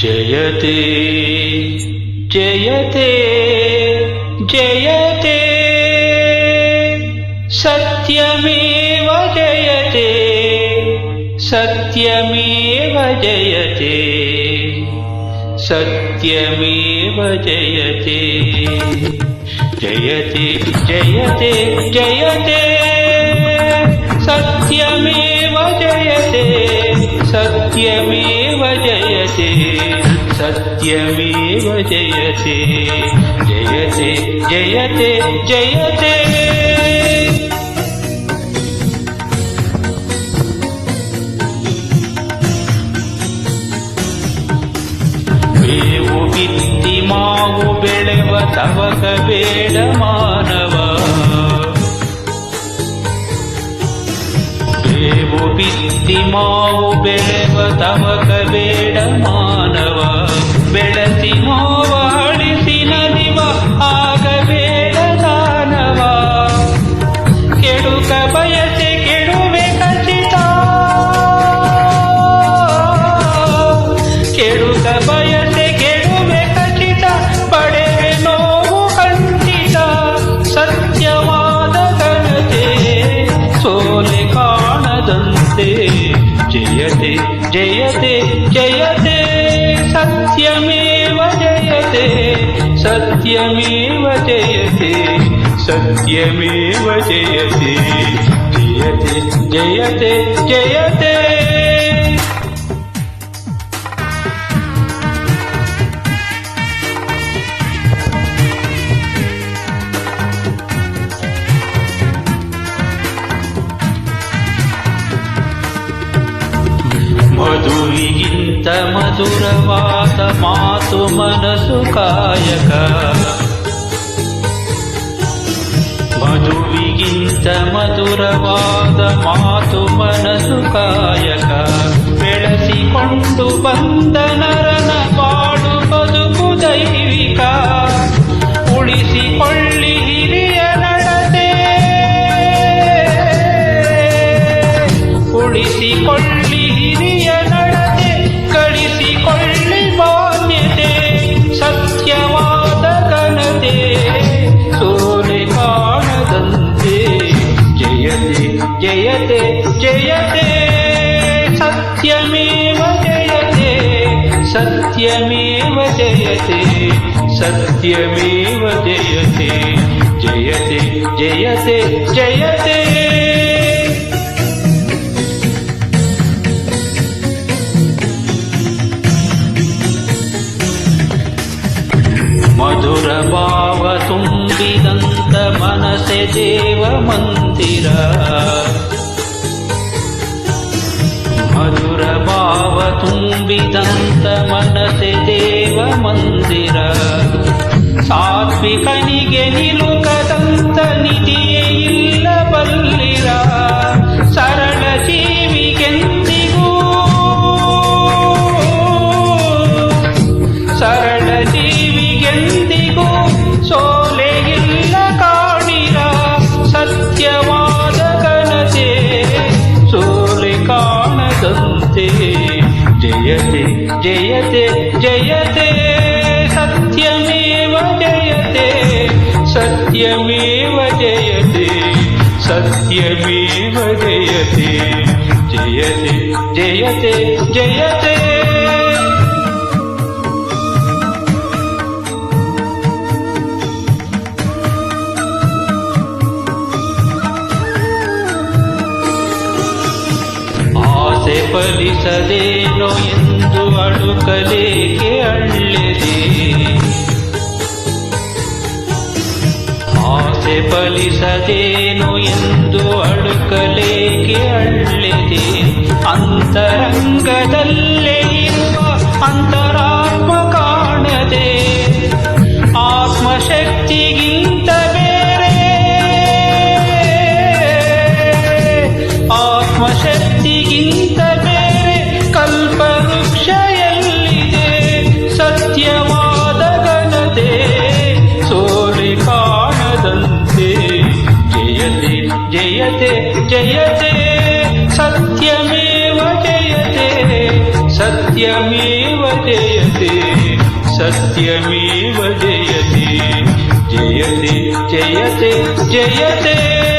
ಜಯತೆ ಜಯತೆ ಜಯತೆ ಸತ್ಯಮೇವ ಜಯತೆ ಸತ್ಯಮೇವ ಜಯತೆ ಸತ್ಯಮೇವ ಜಯತೆ ಜಯತೆ ಜಯತೆ ಜಯತೆ ಸತ್ಯಮೇವ ಜಯತೆ ಸತ್ಯಮೇವ ಜಯತೆ ಸತ್ಯಮೇವ ಜಯತೆ ಜಯತೆ ಜಯತೆ ಜಯತೆ ಬೇವು ಬಿತ್ತಿ ಮಾವು ಬೆಳೆವ ತವಕ ಬೇಡ ಮಾನವ ಬೇವು ಬಿತ್ತಿ ಮಾವು ಬೆಳೆವ ತವಕ ಬೇಡ ಮಾನವ ಬೆಳಸಿ ನೋವ ಅಳಿಸಿ ನಲಿವ ಆಗಬೇಡ ದಾನವ ಕೆಡುಕ ಬಯಸೆ ಕೆಡುವೆ ಖಚಿತ ಕೆಡುಕ ಬಯಸೆ ಕೆಡುವೆ ಖಚಿತ ಪಡೆವೆ ನೋವು ಖಂಡಿತ ಸತ್ಯವಾದ ಘನತೆ ಸೋಲೆ ಕಾಣದಂತೆ ಜಯತೆ ಜಯತೆ ಜಯತೆ ಸತ್ಯಮೇವ ಜಯತೆ ಸತ್ಯಮೇವ ಜಯತೆ ಸತ್ಯಮೇವ ಜಯತೆ ಜಯತೆ ಜಯತೆ ಜಯತೆ ಮಧುವಿಗಿಂತ ಮಧುರವಾದ ಮಾತು ಮನಸ್ಸು ಕಾಯಕ ಮಧುವಿಗಿಂತ ಮಧುರವಾದ ಮಾತು ಮನಸ್ಸು ಕಾಯಕ ಬೆಳೆಸಿಕೊಂಡು ಬಂದ ನರನ ಬಾಳು ಬದುಕು ದೈವಿಕ ಉಳಿಸಿಕೊಳ್ಳಿ ಹಿರಿಯ ನಡತೆ ಉಳಿಸಿಕೊಳ್ಳಿ ಹಿರಿಯ ನಡತೆ ಗಳಿಸಿಕೊಳ್ಳಿ ಮಾನ್ಯತೆ ಸತ್ಯವಾದ ಘನತೆ ಸೋಲೆ ಕಾಣದಂತೆ ಜಯತೆ ಜಯತೆ ಜಯತೆ ಸತ್ಯಮೇವ ಜಯತೆ ಸತ್ಯಮೇವ ಜಯತೆ ಸತ್ಯಮೇವ ಜಯತೆ ಜಯತೆ ಜಯತೆ ಜಯತೆ ಮಧುರ ಭಾವ ತುಂಬಿದಂತ ಮನಸೆ ದೇವ ಮಂದಿರ ಮಧುರ ಭಾವ ತುಂಬಿದಂತ ಮನಸೆ ದೇವ ಮಂದಿರ ಸಾತ್ವಿಕನಿಗೆ ನಿಲುಕದಂತ ನಿಧಿಯೇ ಇಲ್ಲ ಬಲ್ಲಿರ ಸರಳ ಜೀವಿಗೆಂದಿಗೂ ಸರಳ ಜೀವಿಗೆಂದಿಗೂ ಸೋಲೆ ಇಲ್ಲ ಕಾಣಿರ ಸತ್ಯವಾದ ಘನತೆ ಸೋಲೆ ಕಾಣದಂತೆ ಜಯತೆ ಜಯತೆ ಜಯತೆ ಸತ್ಯಮೇವ ಜಯತೆ ಸತ್ಯಮೇವ ಜಯತೆ ಸತ್ಯಮೇವ ಜಯತೆ ಜಯತೆ ಜಯತೆ ಜಯತೆ ಆಸೆ ಫಲಿಸದೇನೋ ಎಂದು ಅಳುಕಲೇಕೆ ಅಳ್ಳೆದೆ ಆಸೆ ಫಲಿಸದೇನೋ ಎಂದು ಅಳುಕಲೇಕೆ ಅಳ್ಳೆದೆ ಅಂತರಂಗದಲ್ಲೇ ಇರುವ ಅಂತರಾತ್ಮ ಕಾಣದೆ ಆತ್ಮಶಕ್ತಿಗಿಂತ ಬೇರೆ ಆತ್ಮಶಕ್ತಿಗಿಂತ ಬೇರೆ ಕಲ್ಪವೃಕ್ಷ ಎಲ್ಲಿದೆ ಸತ್ಯವಾದ ಘನತೆ ಸೋಲೆ ಕಾಣದಂತೆ ಜಯತೆ ಜಯತೆ ಜಯತೆ सत्यमेव जयते सत्यमेव जयते। सत्यमेव जयते जयते जयते जयते